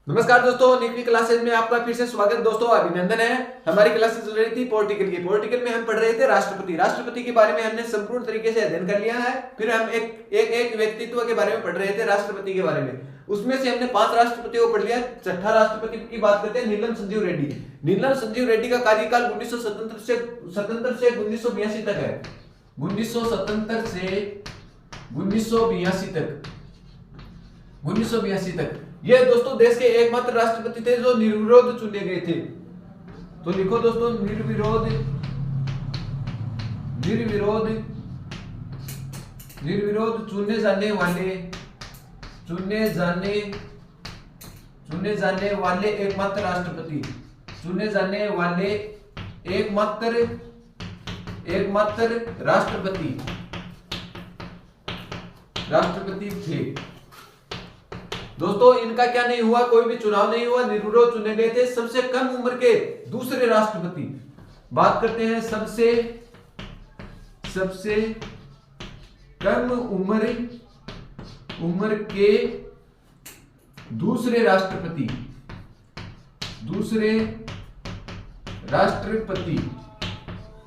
नमस्कार दोस्तों, निकली क्लासेज में आपका फिर से स्वागत। दोस्तों अभिनंदन है। हमारी क्लासेस चल रही थी पॉलिटिकल की। पॉलिटिकल में हम पढ़ रहे थे राष्ट्रपति के बारे में हमने संपूर्ण तरीके से अध्ययन कर लिया है। फिर हम एक व्यक्तित्व के बारे में पढ़ रहे थे, राष्ट्रपति के बारे में। उसमें से हमने 5 राष्ट्रपतियों को पढ़ लिया। छठा राष्ट्रपति की बात करते हैं, नीलम संजीव रेड्डी। नीलम संजीव रेड्डी का कार्यकाल 1977 से 1982 तक है। 1977 से 1982 तक ये दोस्तों देश के एकमात्र राष्ट्रपति थे जो निर्विरोध चुने गए थे। तो लिखो दोस्तों, निर्विरोध चुने जाने वाले एकमात्र राष्ट्रपति थे। दोस्तों इनका क्या नहीं हुआ, कोई भी चुनाव नहीं हुआ, निर्विरोध चुने गए थे। सबसे कम उम्र के दूसरे राष्ट्रपति, बात करते हैं सबसे कम उम्र के दूसरे राष्ट्रपति।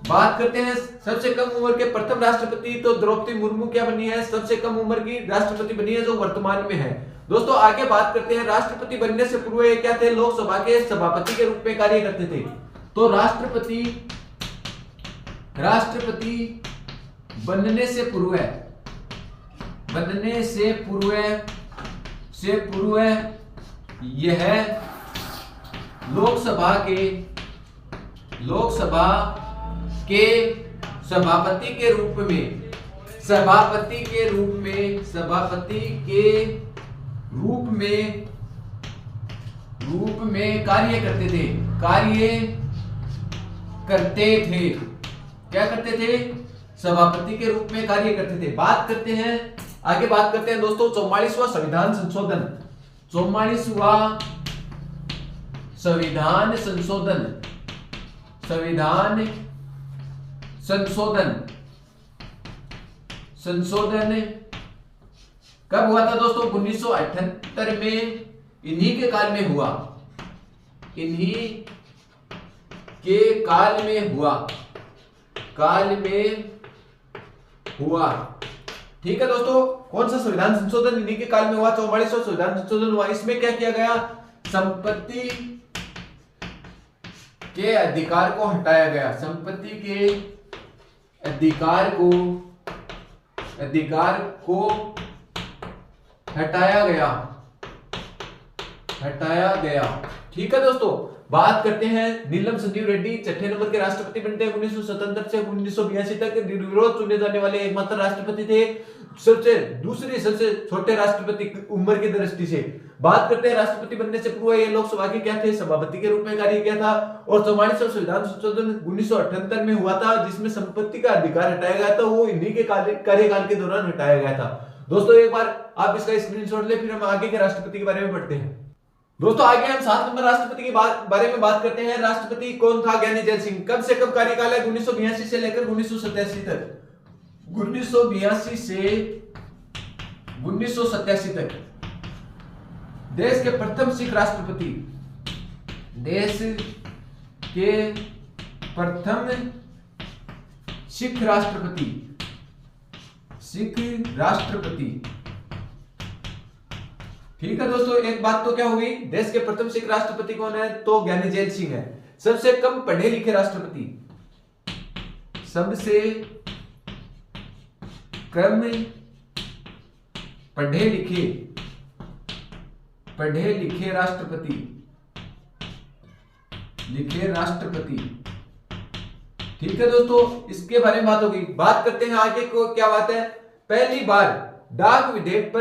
बात करते हैं सबसे कम उम्र के प्रथम राष्ट्रपति, तो द्रौपदी मुर्मू क्या बनी है, सबसे कम उम्र की राष्ट्रपति बनी है, जो वर्तमान में है। दोस्तों आगे बात करते हैं, राष्ट्रपति बनने से पूर्व ये क्या थे, लोकसभा के सभापति के रूप में कार्य करते थे। तो राष्ट्रपति बनने से पूर्व यह लोकसभा के सभापति के रूप में कार्य करते थे। क्या करते थे? सभापति के रूप में कार्य करते थे। आगे बात करते हैं दोस्तों 44वां संविधान संशोधन। 44वां संविधान संशोधन कब हुआ था दोस्तों? 1978 में। इन्हीं के काल में हुआ। ठीक है दोस्तों, कौन सा संविधान संशोधन इन्हीं के काल में हुआ? 44वां संविधान संशोधन हुआ। इसमें क्या किया गया? संपत्ति के अधिकार को हटाया गया। संपत्ति के अधिकार को हटाया गया। ठीक है दोस्तों, बात करते हैं नीलम संजीव रेड्डी छठे नंबर के राष्ट्रपति बनते हैं। 1977 से 1982 तक निर्विरोध चुने जाने वाले एकमात्र राष्ट्रपति थे। सबसे छोटे राष्ट्रपति उम्र की दृष्टि से। बात करते हैं राष्ट्रपति बनने से पूर्व ये लोकसभा के क्या थे, सभापति के रूप में कार्य किया था। और 44वां संविधान संशोधन 1978 में हुआ था, जिसमें संपत्ति का अधिकार हटाया गया था। वो इन्हीं के कार्यकाल के दौरान हटाया गया था। दोस्तों एक बार आप इसका स्क्रीनशॉट ले, फिर हम आगे के राष्ट्रपति के बारे में पढ़ते हैं। दोस्तों आगे हम 7 नंबर राष्ट्रपति के बारे में बात करते हैं। राष्ट्रपति कौन था? ज्ञानी जैल सिंह। कब से कब कार्यकाल है? 1982 से लेकर 1987 तक। 1982 से 1987 तक। देश के प्रथम सिख राष्ट्रपति। ठीक है दोस्तों, एक बात तो क्या हुई, देश के प्रथम सिख राष्ट्रपति कौन है? तो ज्ञानी जैल सिंह है। सबसे कम पढ़े लिखे राष्ट्रपति। सबसे कम पढ़े लिखे राष्ट्रपति। ठीक है दोस्तों, इसके बारे में बात होगी। बात करते हैं आगे को, क्या बात है? पहली बार डाक विधेयक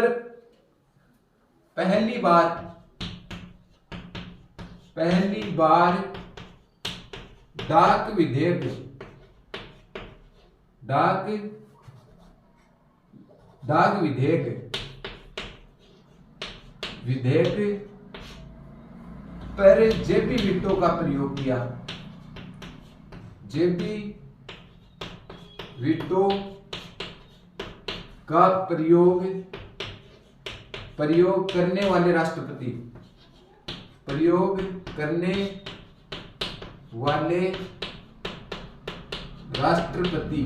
पर जेपी विटो का प्रयोग किया। जेपी विटो का प्रयोग करने वाले राष्ट्रपति। प्रयोग करने वाले राष्ट्रपति।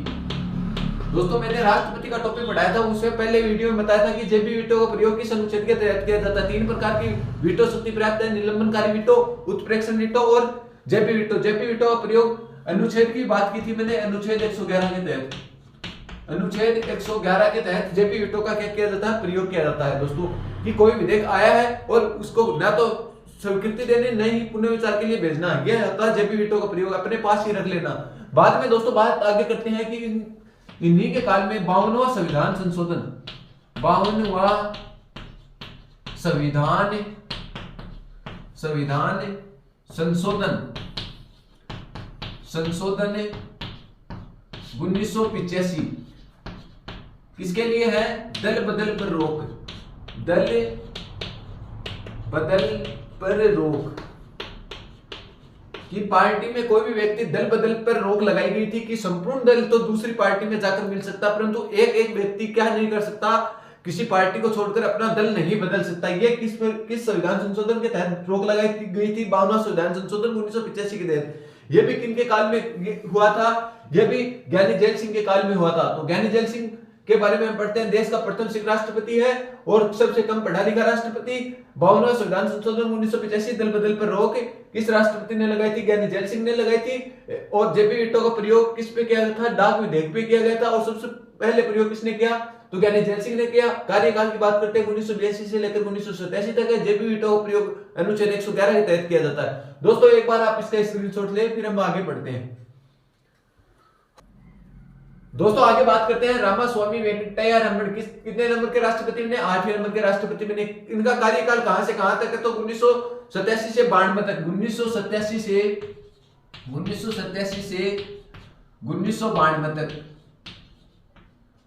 दोस्तों मैंने राष्ट्रपति का टॉपिक पढ़ाया था, उससे पहले वीडियो में बताया था कि जेपी वीटो का प्रयोग किस अनुच्छेद के तहत किया जाता है। 3 प्रकार की वीटो शक्ति प्राप्त है, निलंबनकारी वीटो, उत्प्रेक्षण वीटो और जेपी वीटो। जेपी वीटो का प्रयोग अनुच्छेद की बात की थी मैंने, अनुच्छेद 111 के तहत, अनुच्छेद 111 के तहत जेपी वीटो का क्या किया जाता है, प्रयोग किया जाता है दोस्तों। कि कोई विधेयक आया है और उसको ना तो स्वीकृति देने नहीं पुनर्विचार के लिए भेजना, यह होता है जेपी वीटो का प्रयोग, अपने पास ही रख लेना। बाद में दोस्तों बात आगे करते हैं कि इन्हीं के काल में 52वां संविधान संशोधन, 52वां संविधान संशोधन 1985 किसके लिए है, दल बदल पर रोक, दल बदल पर रोक। कि पार्टी में कोई भी व्यक्ति दल बदल पर रोक लगाई गई थी कि संपूर्ण दल तो दूसरी पार्टी में जाकर मिल सकता, परंतु एक व्यक्ति क्या नहीं कर सकता, किसी पार्टी को छोड़कर अपना दल नहीं बदल सकता। ये किस संविधान संशोधन के तहत रोक लगाई गई थी, 52वां संविधान संशोधन 1985 के तहत। ये भी किनके काल में हुआ था, ये भी ज्ञानी जैल सिंह के काल में हुआ था। तो ज्ञानी जैल सिंह के बारे में हम पढ़ते हैं, देश का प्रथम सिख राष्ट्रपति है और सबसे कम पढ़ा लिखा राष्ट्रपति। 52वां संविधान संशोधन 1985 दल बदल पर रोक किस राष्ट्रपति ने लगाई थी, ज्ञानी जैल सिंह ने लगाई थी। और जेपी वीटो का प्रयोग किस पे किया गया था, डाक विधेयक पे किया गया था। और सबसे पहले प्रयोग किसने किया, तो ज्ञानी जैल सिंह ने किया। कार्यकाल की बात करते हैं 1982 से लेकर 1987 तक है। जेपी वीटो का प्रयोग अनुच्छेद 111 के तहत किया जाता है। दोस्तों एक बार आप इसका स्क्रीनशॉट ले, फिर हम आगे बढ़ते हैं। दोस्तों आगे बात करते हैं रामास्वामी वेंकटैया रमण कितने नंबर के राष्ट्रपति बने, 8वें नंबर के राष्ट्रपति बने। इनका कार्यकाल कहां से कहां तक है, तो 1987 से 92 तक, 1987 से 1992 तक,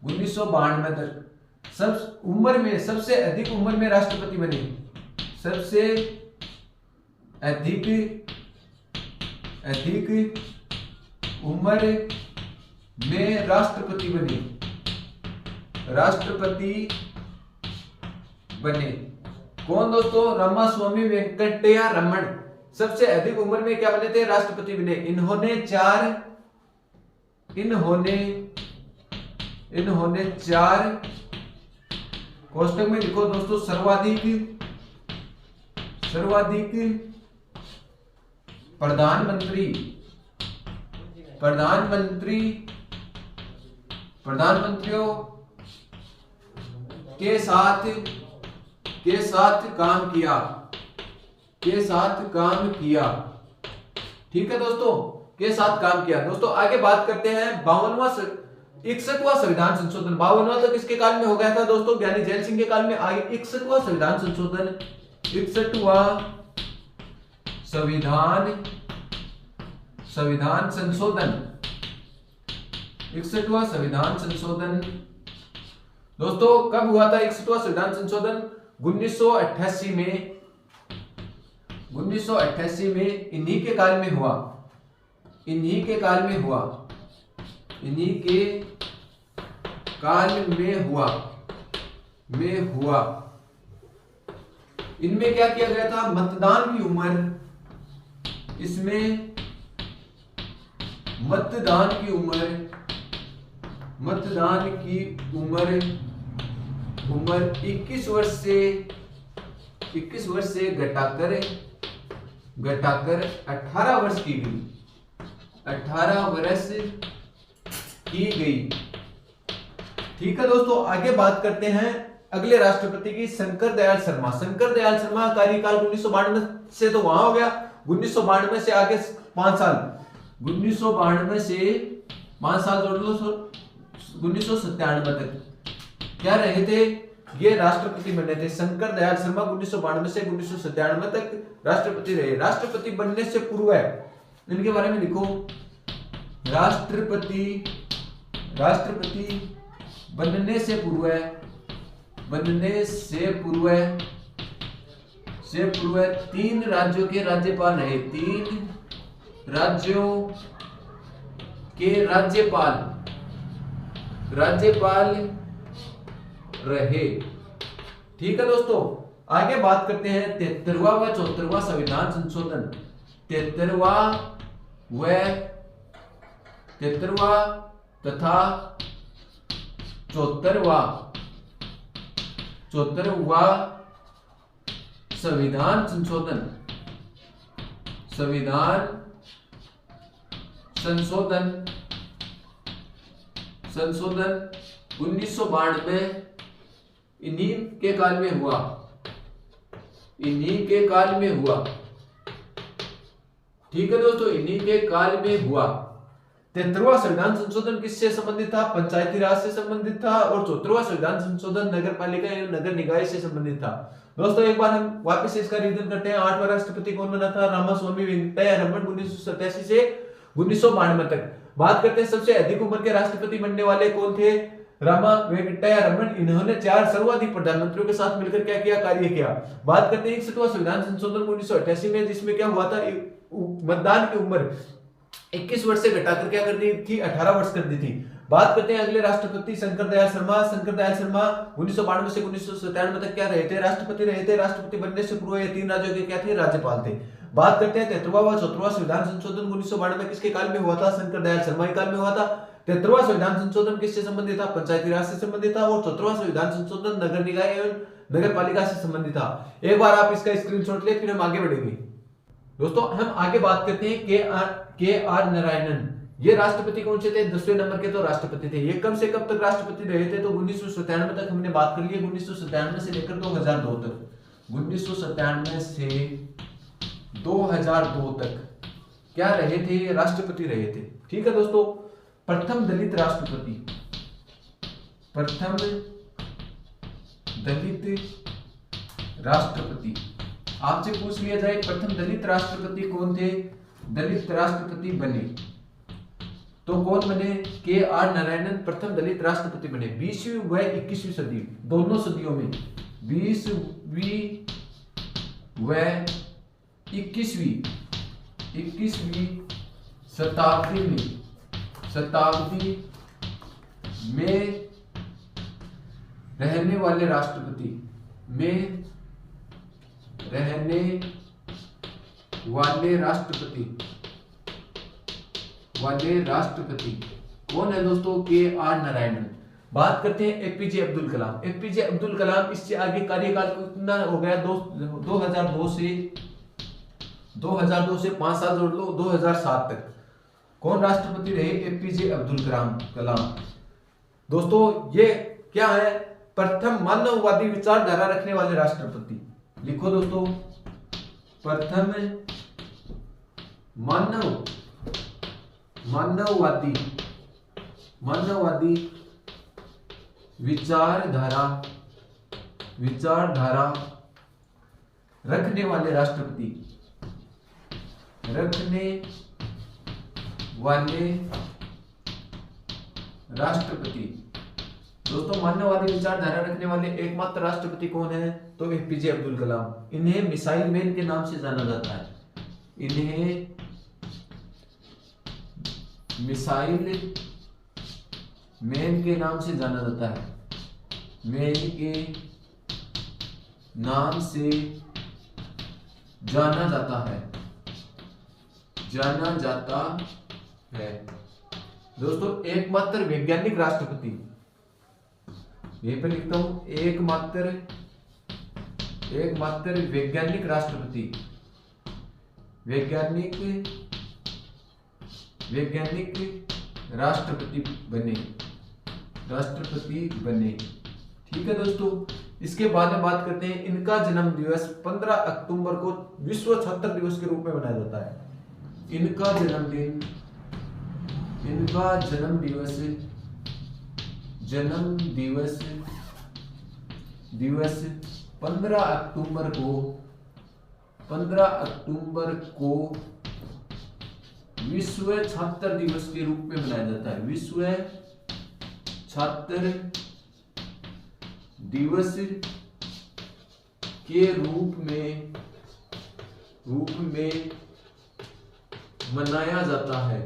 1992 तक। सब उम्र में सबसे अधिक उम्र में राष्ट्रपति बने, सबसे अधिक उम्र में राष्ट्रपति बने। कौन दोस्तों, रामास्वामी वेंकटैया रमण सबसे अधिक उम्र में क्या बने थे, राष्ट्रपति बने। इन्होंने चार कोष्टक में लिखो दोस्तों, सर्वाधिक प्रधानमंत्रियों के साथ काम किया। ठीक है दोस्तों, के साथ काम किया। दोस्तों आगे बात करते हैं 61वां संविधान संशोधन। 52वां तो किसके काल में हो गया था दोस्तों, ज्ञानी जैल सिंह के काल में। आगे 61वां संविधान संशोधन, 61वां संविधान संशोधन दोस्तों कब हुआ था। 61वां संविधान संशोधन 1988 में इन्हीं के काल में हुआ। इनमें क्या किया गया था, मतदान की उम्र 21 वर्ष से घटाकर 18 वर्ष की गई। ठीक है दोस्तों, आगे बात करते हैं अगले राष्ट्रपति की, शंकर दयाल शर्मा। शंकर दयाल शर्मा कार्यकाल 1992 से तो वहां हो गया, 1992 से आगे 5 साल, 1992 से 5 साल जोड़ लो, 1997 तक क्या रहे थे, ये राष्ट्रपति बने थे। शंकर दयाल शर्मा 1992 से 1997 तक राष्ट्रपति रहे। राष्ट्रपति बनने से पूर्व इनके बारे में लिखो, राष्ट्रपति बनने से पूर्व 3 राज्यों के राज्यपाल रहे। 3 राज्यों के राज्यपाल रहे। ठीक है दोस्तों, आगे बात करते हैं 73वां व 74वां संविधान संशोधन। 73वां तथा 74वां संविधान संशोधन 1992 इन्हीं के काल में हुआ। ठीक है दोस्तों, इन्हीं के काल में हुआ। 73वां संविधान संशोधन किससे संबंधित था? पंचायती राज से संबंधित था। और 74वां संविधान संशोधन नगर पालिका एवं नगर निकाय से संबंधित था। दोस्तों एक बार हम वापस इसका रिवीजन करते हैं। 8वां राष्ट्रपति कौन बना था? रामास्वामी वेंकटैया रमन 1987 से 1992 तक। बात करते हैं सबसे अधिक उम्र के राष्ट्रपति बनने वाले कौन थे? रामा वेंकटैया रमन। इन्होंने 4 सर्वाधिक प्रधानमंत्रियों के साथ मिलकर क्या किया? कार्य किया। बात करते हैं 61वां संविधान संशोधन 1988 में, जिसमें क्या हुआ था? मतदान की उम्र 21 वर्ष से घटाकर क्या कर दी थी? 18 वर्ष कर दी थी। बात करते हैं अगले राष्ट्रपति शंकर दयाल शर्मा। शंकर दयाल शर्मा 1992 से 1997 तक क्या रहे थे? राष्ट्रपति रहे थे। राष्ट्रपति बनने से पूर्व ये 3 राज्यों के क्या थे? राज्यपाल थे। बात करते हैं 73वां व 74वां संविधान संशोधन 1992 में किसके काल में हुआ था? शंकर दयाल शर्मा के काल में हुआ था। 73वां संविधान संशोधन किससे संबंधित था? पंचायती राज से संबंधित था। और 74वां संविधान संशोधन नगर निकाय एवं नगर पालिका से संबंधित था। एक बार आप इसका स्क्रीनशॉट ले, फिर हम आगे बढ़ेंगे। दोस्तों हम आगे बात करते हैं के आर नारायणन। ये राष्ट्रपति कौन से थे? 10वें नंबर के तो राष्ट्रपति थे। ये कब से कब तक राष्ट्रपति रहे थे? तो 1997 तक हमने बात कर ली है। 1997 से लेकर 2002 तक। 1997 से 2002 तक क्या रहे थे? ये राष्ट्रपति रहे थे। ठीक है दोस्तों, प्रथम दलित राष्ट्रपति आपसे पूछ लिया जाए प्रथम दलित राष्ट्रपति कौन थे? दलित राष्ट्रपति बने तो कौन बने? के आर नारायणन प्रथम दलित राष्ट्रपति बने। 20वीं व 21वीं सदी दोनों सदियों में, 20वीं व 21वीं शताब्दी में रहने वाले राष्ट्रपति कौन है दोस्तों? के आर नारायणन। बात करते हैं एपीजे अब्दुल कलाम। एपीजे अब्दुल कलाम, इससे आगे कार्यकाल कितना हो गया? 2002 से 5 साल जोड़ लो, 2007 तक। कौन राष्ट्रपति रहे? एपीजे अब्दुल कलाम। दोस्तों ये क्या है? प्रथम मानववादी विचारधारा रखने वाले राष्ट्रपति। लिखो दोस्तों, प्रथम मानववादी विचारधारा रखने वाले राष्ट्रपति। दोस्तों मानववादी विचारधारा रखने वाले एकमात्र राष्ट्रपति कौन है? तो एपीजे अब्दुल कलाम। इन्हें मिसाइल मैन के नाम से जाना जाता है। मैन के नाम से जाना जाता है। मैन के नाम से जाना जाता है। दोस्तों एकमात्र वैज्ञानिक राष्ट्रपति, यहीं पर लिखता हूं, एकमात्र वैज्ञानिक राष्ट्रपति राष्ट्रपति बने। ठीक है दोस्तों, इसके बाद में बात करते हैं इनका जन्म दिवस 15 अक्टूबर को विश्व छात्र दिवस के रूप में मनाया जाता है। इनका जन्म दिवस 15 अक्टूबर को विश्व छात्र दिवस के रूप में मनाया जाता है। विश्व छात्र दिवस के रूप में मनाया जाता है।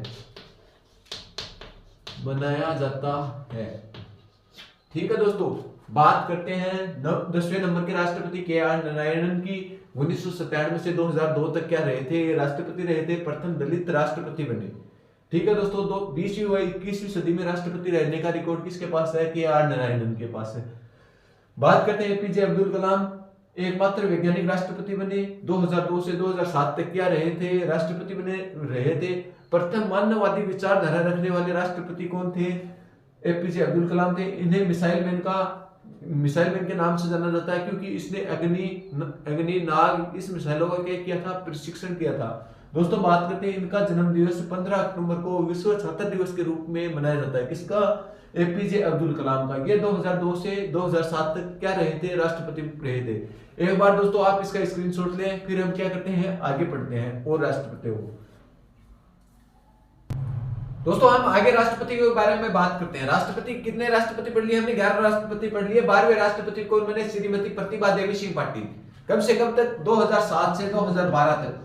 ठीक है दोस्तों, बात करते हैं 10वें नंबर के राष्ट्रपति के आर नारायणन की। 1997 से 2002 तक क्या रहे थे, राष्ट्रपति रहे थे, प्रथम दलित राष्ट्रपति बने। ठीक है दोस्तों, 20वीं व 21वीं सदी में राष्ट्रपति रहने का रिकॉर्ड किसके पास है, के आर नारायणन के पास है। बात करते हैं एपीजे अब्दुल कलाम, एकमात्र वैज्ञानिक राष्ट्रपति बने। 2002 से 2007 तक क्या रहे थे, राष्ट्रपति बने रहे थे। प्रथम मानववादी विचारधारा रखने वाले राष्ट्रपति कौन थे, एपीजे अब्दुल कलाम थे। इन्हें मिसाइल मैन के नाम से जाना जाता है क्योंकि इसने अग्नि नाग इस मिसाइलों का क्या किया था, प्रशिक्षण किया था। दोस्तों बात करते हैं इनका जन्म दिवस 15 अक्टूबर को विश्व छात्र दिवस के रूप में मनाया जाता है। किसका, एपीजे अब्दुल कलाम का। ये 2002 से 2007 तक क्या रहे थे, राष्ट्रपति रहे थे। एक बार दोस्तों आप इसका स्क्रीनशॉट लें, फिर हम क्या करते हैं, आगे पढ़ते हैं और राष्ट्रपति को। दोस्तों हम आगे राष्ट्रपति के बारे में बात करते हैं। राष्ट्रपति, कितने राष्ट्रपति पढ़ लिए हमने, 11 राष्ट्रपति पढ़ लिए। 12वें राष्ट्रपति कौन बने, श्रीमती प्रतिभा देवी सिंह पाटिल। कब से कब तक, 2007 से 2012 तक।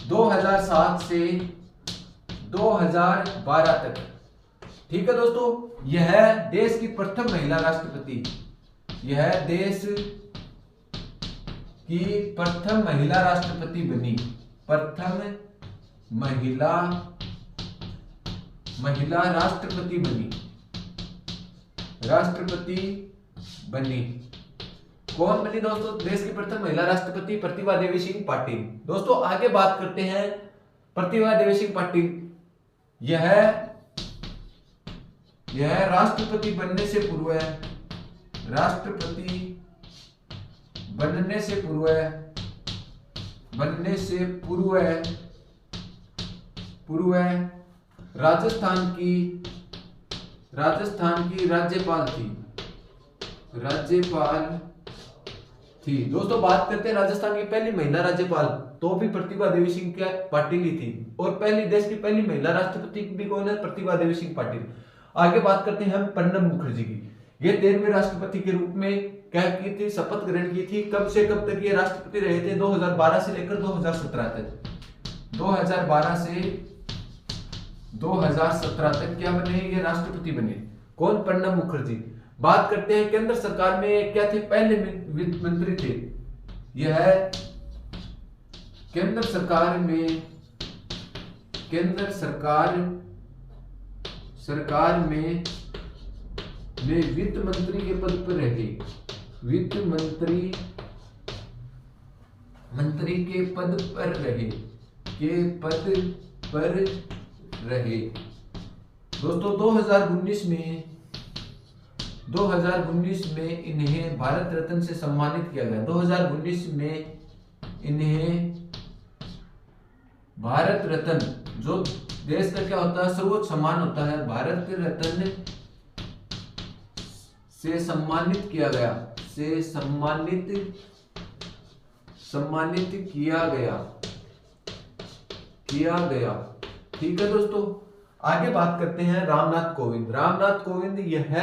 2007 से 2012 तक। ठीक है दोस्तों, यह देश की प्रथम महिला राष्ट्रपति, यह देश की प्रथम महिला राष्ट्रपति बनी, प्रथम महिला राष्ट्रपति बनी। कौन बनी दोस्तों, देश की प्रथम महिला राष्ट्रपति प्रतिभा देवी सिंह पाटिल। दोस्तों आगे बात करते हैं प्रतिभा देवी सिंह पाटिल। यह राष्ट्रपति बनने से पूर्व, राजस्थान की राज्यपाल थी। दोस्तों बात करते हैं राजस्थान की पहली महिला राज्यपाल, तो भी प्रतिभा देवी सिंह पाटिल ही थी। और देश की पहली महिला राष्ट्रपति भी कौन है, प्रतिभा देवी सिंह पाटिल। आगे बात करते हैं हम प्रणब मुखर्जी की। ये 13वें राष्ट्रपति के रूप में क्या की थी, शपथ ग्रहण की थी। कब से कब तक ये राष्ट्रपति रहे थे, 2012 से लेकर 2017 तक। 2012 से 2017 तक क्या बने, ये राष्ट्रपति बने। कौन, प्रणब मुखर्जी। बात करते हैं केंद्र सरकार में क्या थे, पहले वित्त मंत्री थे। यह केंद्र सरकार में वित्त मंत्री के पद पर रहे, वित्त मंत्री के पद पर रहे। दोस्तों 2019 में इन्हें भारत रत्न से सम्मानित किया गया। 2019 में इन्हें भारत रत्न, जो देश का क्या होता है, सर्वोच्च सम्मान होता है, भारत रत्न से सम्मानित किया गया, किया गया। ठीक है दोस्तों, आगे बात करते हैं रामनाथ कोविंद। रामनाथ कोविंद यह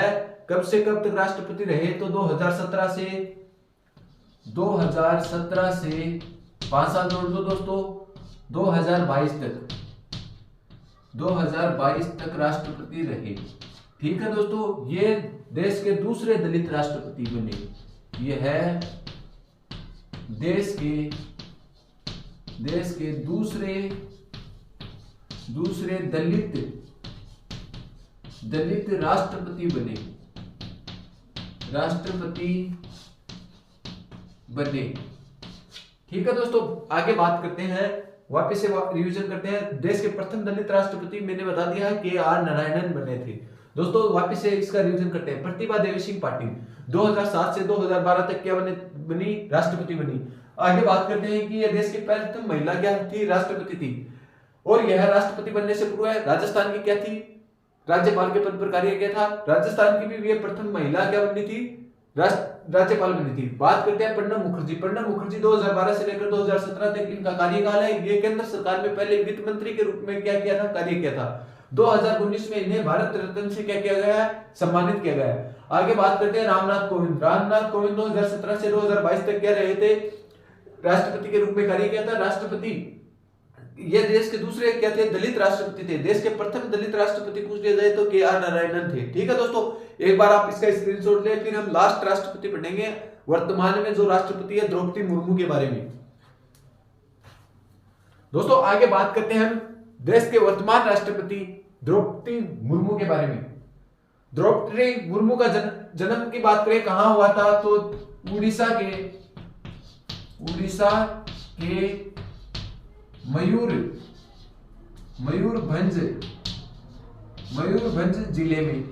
कब से कब तक राष्ट्रपति रहे, तो 2017 से 5 साल जोड़ दो दोस्तों, 2022 तक राष्ट्रपति रहे। ठीक है दोस्तों, ये देश के दूसरे दलित राष्ट्रपति बने। यह है देश के दूसरे दलित राष्ट्रपति बने। ठीक है दोस्तों, आगे बात करते हैं, वापस से रिवीजन करते हैं। देश के प्रथम दलित राष्ट्रपति मैंने बता दिया के आर नारायणन बने थे। दोस्तों वापस से इसका रिवीजन करते हैं। प्रतिभा देवी सिंह पाटिल 2007 से 2012 तक क्या बनी, राष्ट्रपति बनी। आगे बात करते हैं कि यह देश की प्रथम महिला क्या थी, राष्ट्रपति थी। और यह राष्ट्रपति बनने से पूर्व राजस्थान की क्या थी, राज्यपाल के पद पर कार्य किया था। राजस्थान की भी यह प्रथम महिला क्या बनी थी, राज्यपाल बनी थी। बात करते हैं प्रणब मुखर्जी। प्रणब मुखर्जी 2012 से लेकर 2017 तक इनका कार्यकाल है। ये केंद्र सरकार में पहले वित्त मंत्री के रूप में क्या किया था, कार्य किया था। 2019 में इन्हें भारत रत्न से क्या किया गया है, सम्मानित किया गया है। आगे बात करते हैं रामनाथ कोविंद। रामनाथ कोविंद 2017 से 2022 तक क्या रहे थे, राष्ट्रपति के रूप में कार्य किया था। राष्ट्रपति, ये देश के दूसरे क्या थे, दलित राष्ट्रपति थे। देश के प्रथम दलित राष्ट्रपति पूछ लिया जाए तो के आर नारायणन थे। ठीक है दोस्तों, एक बार आप इसका स्क्रीनशॉट ले, फिर हम लास्ट राष्ट्रपति पढ़ेंगे वर्तमान में जो राष्ट्रपति है द्रौपदी मुर्मू के बारे में। दोस्तों आगे बात करते हैं हम देश के वर्तमान राष्ट्रपति द्रौपदी मुर्मू के बारे में। द्रौपदी मुर्मू का जन्म की बात करें कहां हुआ था, तो उड़ीसा के मयूरभंज जिले में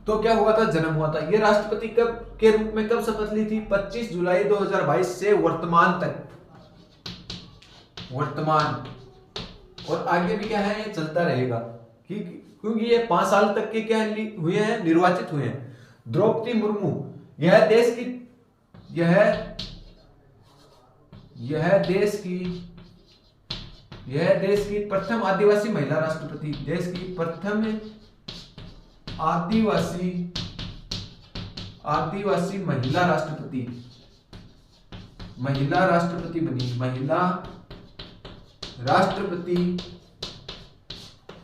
तो क्या हुआ था, जन्म हुआ था। ये राष्ट्रपति के रूप में कब शपथ ली थी, 25 जुलाई 2022 से वर्तमान तक, और आगे भी क्या है ये चलता रहेगा, क्योंकि ये 5 साल तक के क्या हुए हैं, निर्वाचित हुए हैं। द्रौपदी मुर्मू यह देश की प्रथम आदिवासी महिला राष्ट्रपति, देश की प्रथम आदिवासी महिला राष्ट्रपति बनी,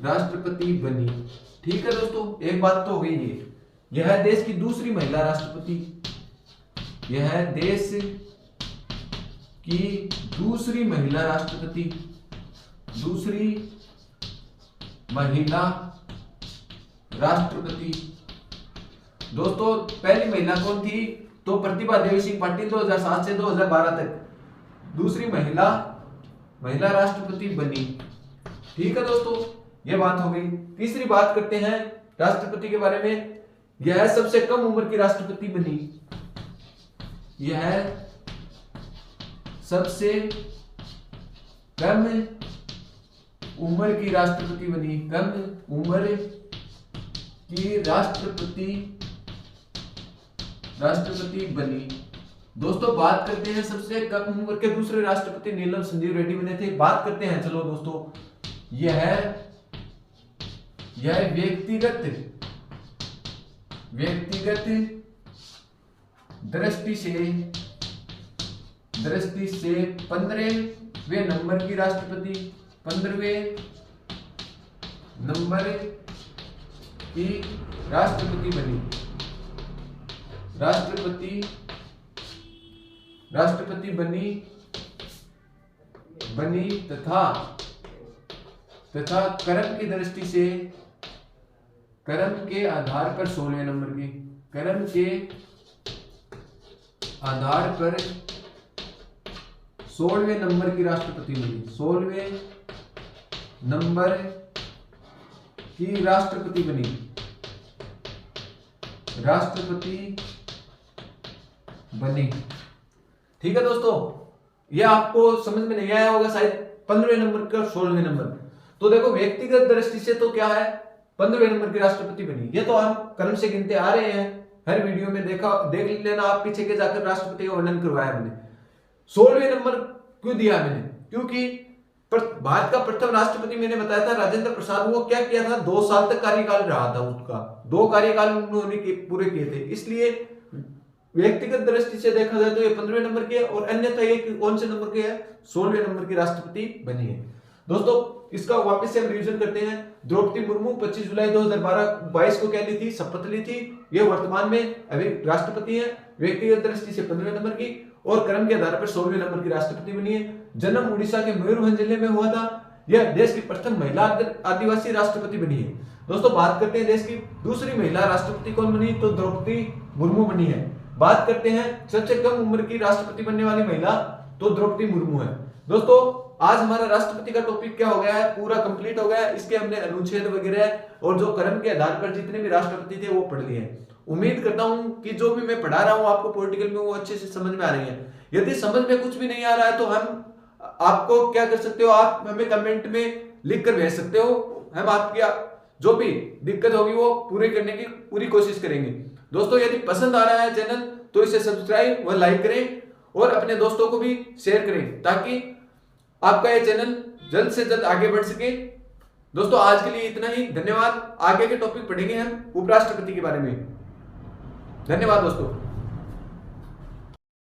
राष्ट्रपति बनी। ठीक है दोस्तों, एक बात तो हुई है, यह देश की दूसरी महिला राष्ट्रपति, दूसरी महिला राष्ट्रपति। दोस्तों पहली महिला कौन थी, तो प्रतिभा देवी सिंह पाटिल 2007 से 2012 तक दूसरी महिला राष्ट्रपति बनी। ठीक है दोस्तों, यह बात हो गई। तीसरी बात करते हैं राष्ट्रपति के बारे में, यह सबसे कम उम्र की राष्ट्रपति बनी, यह सबसे कम उम्र की राष्ट्रपति बनी, कम उम्र की राष्ट्रपति बनी। दोस्तों बात करते हैं सबसे कम उम्र के दूसरे राष्ट्रपति नीलम संजीव रेड्डी बने थे। बात करते हैं, चलो दोस्तों, यह व्यक्तिगत दृष्टि से 15वें नंबर की राष्ट्रपति, 15वें नंबर की राष्ट्रपति बनी, राष्ट्रपति बनी तथा कर्म की दृष्टि से, कर्म के आधार पर 16वें नंबर की, कर्म के आधार पर 16वें नंबर की राष्ट्रपति बनी, 16वें नंबर की राष्ट्रपति बनी, ठीक है दोस्तों, यह आपको समझ में नहीं आया होगा शायद, 15वें नंबर का 16वें नंबर। तो देखो व्यक्तिगत दृष्टि से तो क्या है, 15वें नंबर की राष्ट्रपति बनी, ये तो हम क्रम से गिनते आ रहे हैं, हर वीडियो में देख लेना आप, पीछे के जाकर राष्ट्रपति का वर्णन करवाया मैंने। 16वें नंबर क्यों दिया मैंने, क्योंकि भारत का प्रथम राष्ट्रपति मैंने बताया था राजेंद्र प्रसाद, वो क्या किया था, 2 साल तक कार्यकाल रहा था उसका, 2 कार्यकाल उन्होंने पूरे किए थे। इसलिए व्यक्तिगत दृष्टि से देखा जाए तो ये 15वें नंबर की है, और अन्यथा ये कौन से नंबर की है, 16वें नंबर की राष्ट्रपति बनी है। दोस्तों इसका वापस से हम रिवीजन करते हैं। द्रौपदी मुर्मू 25 जुलाई 2022 को क्या ली थी, शपथ ली थी। ये वर्तमान में अभी राष्ट्रपति है, व्यक्तिगत दृष्टि से 15वें नंबर की, और क्रम के आधार पर 16वें नंबर की राष्ट्रपति बनी है। जन्म उड़ीसा के मयूरभंज जिले में हुआ था। यह देश की प्रथम महिला आदिवासी राष्ट्रपति बनी है। दोस्तों बात करते हैं देश की दूसरी महिला राष्ट्रपति कौन बनी, तो द्रौपदी मुर्मू बनी है। बात करते हैं सबसे कम उम्र की राष्ट्रपति बनने वाली महिला, तो द्रौपदी मुर्मू है। दोस्तों आज हमारा राष्ट्रपति का टॉपिक क्या हो गया है, पूरा कंप्लीट हो गया है। इसके हमने अनुच्छेद वगैरह और जो क्रम के आधार पर जितने भी राष्ट्रपति थे वो पढ़ लिए हैं। उम्मीद करता हूं कि जो भी मैं पढ़ा रहा हूं आपको पॉलिटिकल में वो अच्छे से समझ में आ रही है। यदि समझ में कुछ भी नहीं आ रहा है तो हम आपको क्या कर सकते हो, आप हमें कमेंट में लिख कर भेज सकते हो। हम आपकी जो भी दिक्कत होगी वो पूरी करने की पूरी कोशिश करेंगे। दोस्तों यदि पसंद आ रहा है चैनल तो इसे सब्सक्राइब व लाइक करें और अपने दोस्तों को भी शेयर करें, ताकि आपका ये चैनल जल्द से जल्द आगे बढ़ सके। दोस्तों आज के लिए इतना ही, धन्यवाद। आगे के टॉपिक पढ़ेंगे हम उपराष्ट्रपति के बारे में। धन्यवाद दोस्तों।